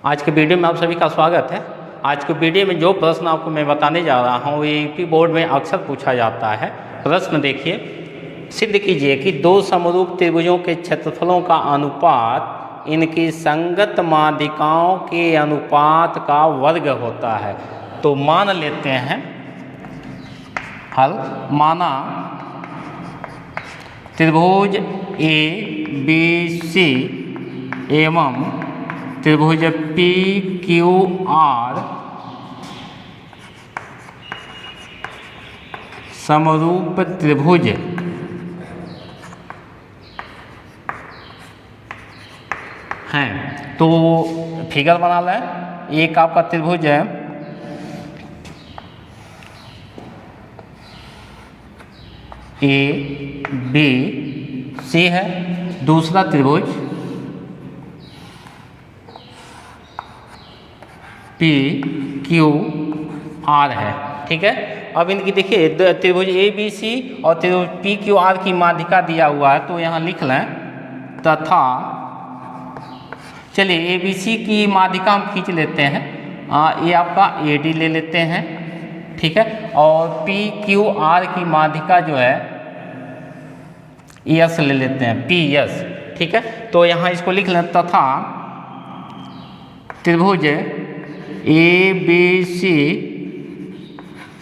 आज के वीडियो में आप सभी का स्वागत है। आज के वीडियो में जो प्रश्न आपको मैं बताने जा रहा हूँ वो यूपी बोर्ड में अक्सर पूछा जाता है। प्रश्न देखिए, सिद्ध कीजिए कि दो समरूप त्रिभुजों के क्षेत्रफलों का अनुपात इनकी संगत माध्यिकाओं के अनुपात का वर्ग होता है। तो मान लेते हैं हल। माना त्रिभुज ए बी सी एवं त्रिभुज पी क्यू आर समरूप त्रिभुज हैं। तो फिगर बना लें। एक आपका त्रिभुज है ए बी सी है, दूसरा त्रिभुज पी क्यू आर है। ठीक है, अब इनकी देखिए त्रिभुज ए बी सी और त्रिभुज पी क्यू आर की माध्यिका दिया हुआ है, तो यहाँ लिख लें तथा चलिए ए बी सी की माध्यिका हम खींच लेते हैं। ये आपका ए डी ले लेते हैं, ठीक है, और पी क्यू आर की माध्यिका जो है एस ले लेते हैं, पी एस। ठीक है, तो यहाँ इसको लिख लें तथा त्रिभुज ए बी सी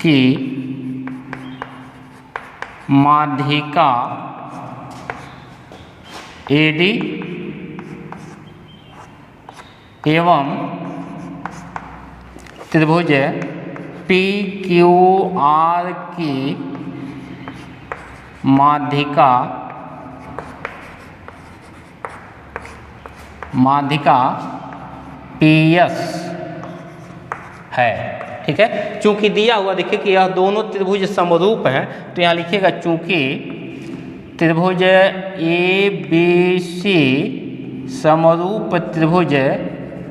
की माध्यिका ए डी एवं त्रिभुज पी क्यू आर की माध्यिका पी एस है। ठीक है, चूंकि दिया हुआ देखिए कि यह दोनों त्रिभुज समरूप हैं, तो यहाँ लिखिएगा चूंकि त्रिभुज ए बी सी समरूप त्रिभुज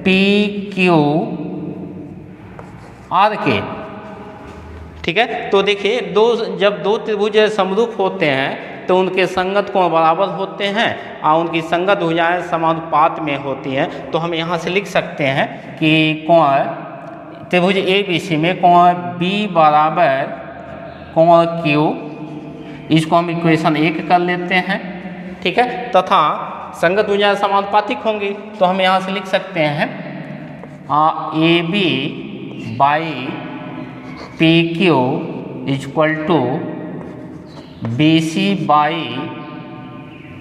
पी क्यू आर के। ठीक है, तो देखिए जब दो त्रिभुज समरूप होते हैं तो उनके संगत कोण बराबर होते हैं और उनकी संगत भुजाएं समानुपात में होती हैं। तो हम यहाँ से लिख सकते हैं कि कोण त्रिभुज ए बी सी में कोण बी बराबर कोण क्यू, इसको हम इक्वेशन 1 कर लेते हैं। ठीक है, तथा संगत भुजाएं समानुपातिक होंगी, तो हम यहाँ से लिख सकते हैं A B by P Q equal to B C by,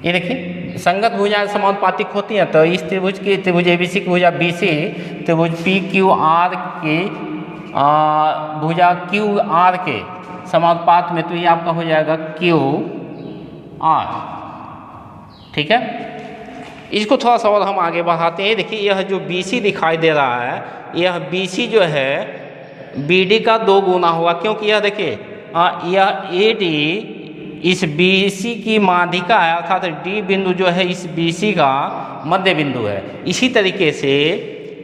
ये देखिए संगत भुजाएं समानुपातिक होती हैं, तो इस त्रिभुज ए बी सी की भुजा बी सी त्रिभुज पी क्यू आर के भुजा क्यू आर के समानुपात में, तो ये आपका हो जाएगा क्यू आर। ठीक है, इसको थोड़ा सा और हम आगे बढ़ाते हैं। देखिए यह जो बी सी दिखाई दे रहा है, यह बी सी जो है बी डी का 2 गुना होगा, क्योंकि यह देखिए यह ए डी इस बी सी की माध्यिका है, अर्थात डी बिंदु जो है इस बी सी का मध्य बिंदु है। इसी तरीके से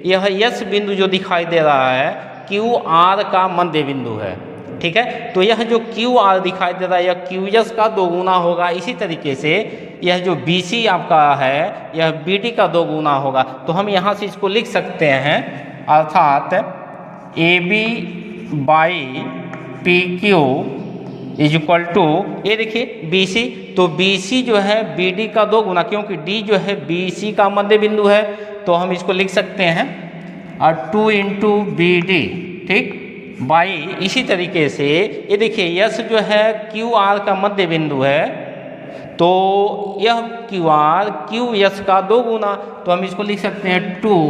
यह यस बिंदु जो दिखाई दे रहा है क्यू आर का मध्य बिंदु है। ठीक है, तो यह जो क्यू आर दिखाई दे रहा है यह क्यू एस का 2 गुना होगा। इसी तरीके से यह जो बी सी आपका है यह बी डी का 2 गुना होगा। तो हम यहाँ से इसको लिख सकते हैं, अर्थात A B by P Q is equal to, ये देखिए बी सी, तो बी सी जो है बी डी का 2 गुना, क्योंकि डी जो है बी सी का मध्य बिंदु है, तो हम इसको लिख सकते हैं 2 इंटू बी डी। ठीक, बाई इसी तरीके से ये देखिए यस जो है क्यू आर का मध्य बिंदु है, तो यह क्यू आर क्यू यस का 2 गुना, तो हम इसको लिख सकते हैं 2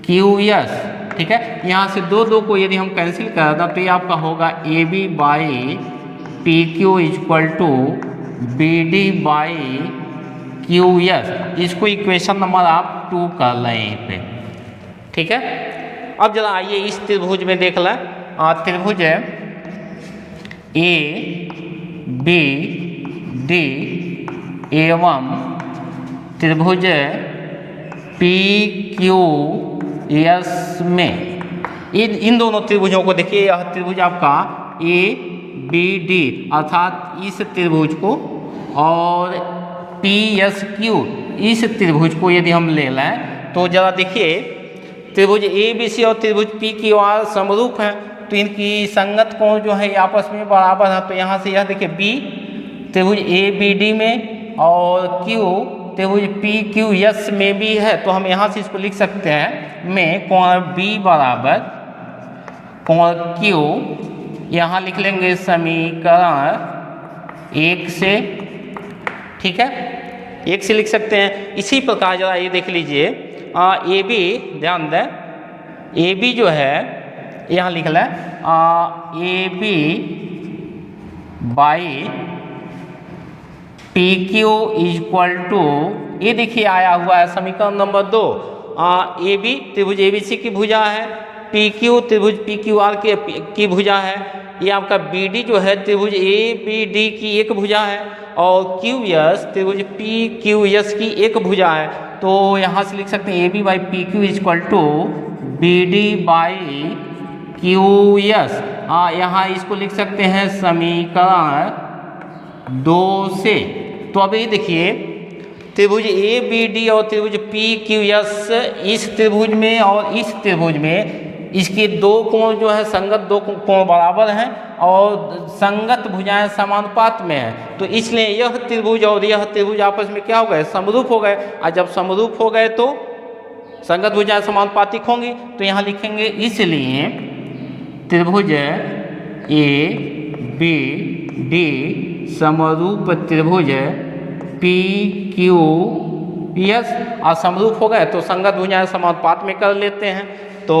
क्यू यस। ठीक है, यहाँ से 2 को यदि हम कैंसिल कर दें तो ये आपका होगा A B by P Q equal to B D by Q S. इसको इक्वेशन नंबर आप 2 कर लें यहीं पे। ठीक है, अब जरा आइए इस त्रिभुज में देख लें। त्रिभुज ए बी डी एवं त्रिभुज पी क्यू एस में इन दोनों त्रिभुजों को देखिए, यह त्रिभुज आपका ए बी डी अर्थात इस त्रिभुज को और पी एस क्यू इस त्रिभुज को यदि हम ले लें तो ज़रा देखिए त्रिभुज ABC और त्रिभुज PQR समरूप हैं, तो इनकी संगत कोण जो है आपस में बराबर है। तो यहाँ से यह देखिए B त्रिभुज ABD में और Q त्रिभुज PQS में भी है, तो हम यहाँ से इसको लिख सकते हैं में कोण B बराबर कोण Q, यहाँ लिख लेंगे समीकरण 1 से, ठीक है, 1 से लिख सकते हैं। इसी प्रकार जरा ये देख लीजिए AB, ध्यान दें AB जो है यहाँ लिख लें AB by PQ equal to, ये देखिए आया हुआ है समीकरण नंबर 2। AB त्रिभुज ABC की भुजा है, PQ त्रिभुज PQR की भुजा है, ये आपका BD जो है त्रिभुज ABD की एक भुजा है और QS त्रिभुज PQS की एक भुजा है। तो यहाँ से लिख सकते हैं AB by PQ equal to BD by QS। यहाँ इसको लिख सकते हैं समीकरण 2 से। तो अब ये देखिए त्रिभुज ABD और त्रिभुज PQS, इस त्रिभुज में और इस त्रिभुज में इसके दो कोण जो है संगत दो कोण बराबर हैं और संगत भुजाएं समानुपात में हैं, तो इसलिए यह त्रिभुज और यह त्रिभुज आपस में क्या हो गए, समरूप हो गए। और जब समरूप हो गए तो संगत भुजाएं समानुपातिक होंगी, तो यहाँ लिखेंगे इसलिए त्रिभुज ABD समरूप त्रिभुज PQS, और समरूप हो गए तो संगत भुजाएं समानुपात में कर लेते हैं। तो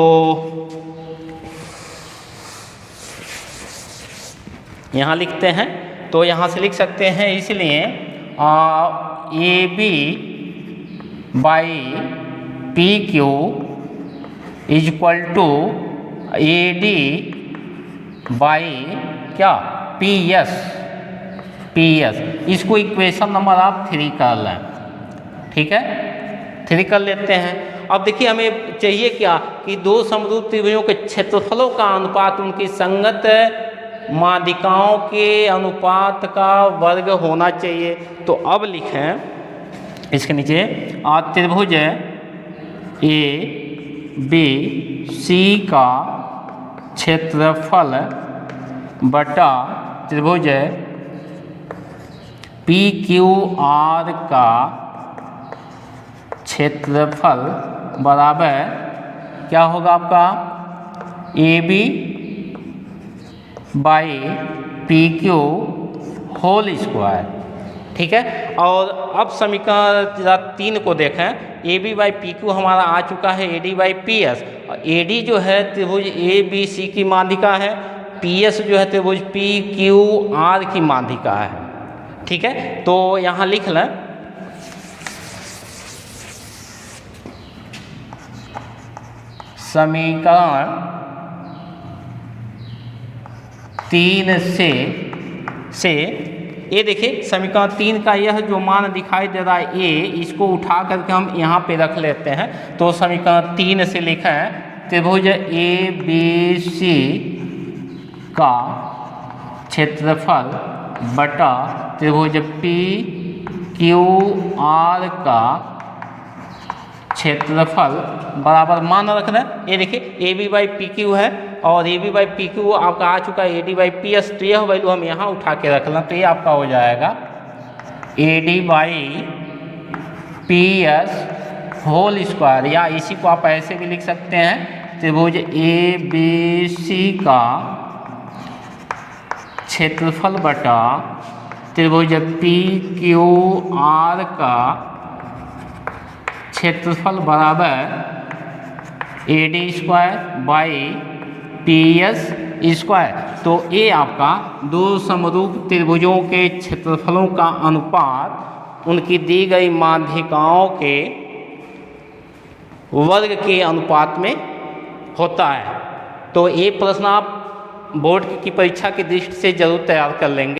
यहाँ लिखते हैं, तो यहाँ से लिख सकते हैं इसलिए AB by PQ equal to AD by क्या PS। इसको इक्वेशन नंबर आप 3 कर लें, ठीक है, 3 कर लेते हैं। अब देखिए हमें चाहिए क्या कि दो समरूप त्रिभुजों के क्षेत्रफलों का अनुपात उनकी संगत माध्यिकाओं के अनुपात का वर्ग होना चाहिए। तो अब लिखें इसके नीचे त्रिभुज ABC का क्षेत्रफल बटा त्रिभुज PQR का क्षेत्रफल बराबर क्या होगा आपका AB by PQ whole square, ठीक है। और अब समीकरण 3 को देखें, AB बाई PQ हमारा आ चुका है AD बाई PS। AD जो है त्रिभुज ABC की माध्यिका है, PS जो है त्रिभुज PQR की माध्यिका है, ठीक है। तो यहाँ लिख लें समीकरण 3 से ये देखिए समीकरण 3 का यह जो मान दिखाई दे रहा है A, इसको उठा करके हम यहाँ पे रख लेते हैं। तो समीकरण 3 से लिखा है त्रिभुज ABC का क्षेत्रफल बटा त्रिभुज PQR का क्षेत्रफल बराबर मान रखना। ये देखिए AB बाई PQ है और AB बाई PQ आपका आ चुका है AD बाई PS, तो यह वैल्यू हम यहाँ उठा के रखना, तो ये आपका हो जाएगा AD by PS whole square, या इसी को आप ऐसे भी लिख सकते हैं त्रिभुज ABC का क्षेत्रफल बटा त्रिभुज PQR का क्षेत्रफल बराबर AD square by PS square. तो ये आपका दो समरूप त्रिभुजों के क्षेत्रफलों का अनुपात उनकी दी गई माध्यिकाओं के वर्ग के अनुपात में होता है। तो ये प्रश्न आप बोर्ड की परीक्षा की दृष्टि से जरूर तैयार कर लेंगे।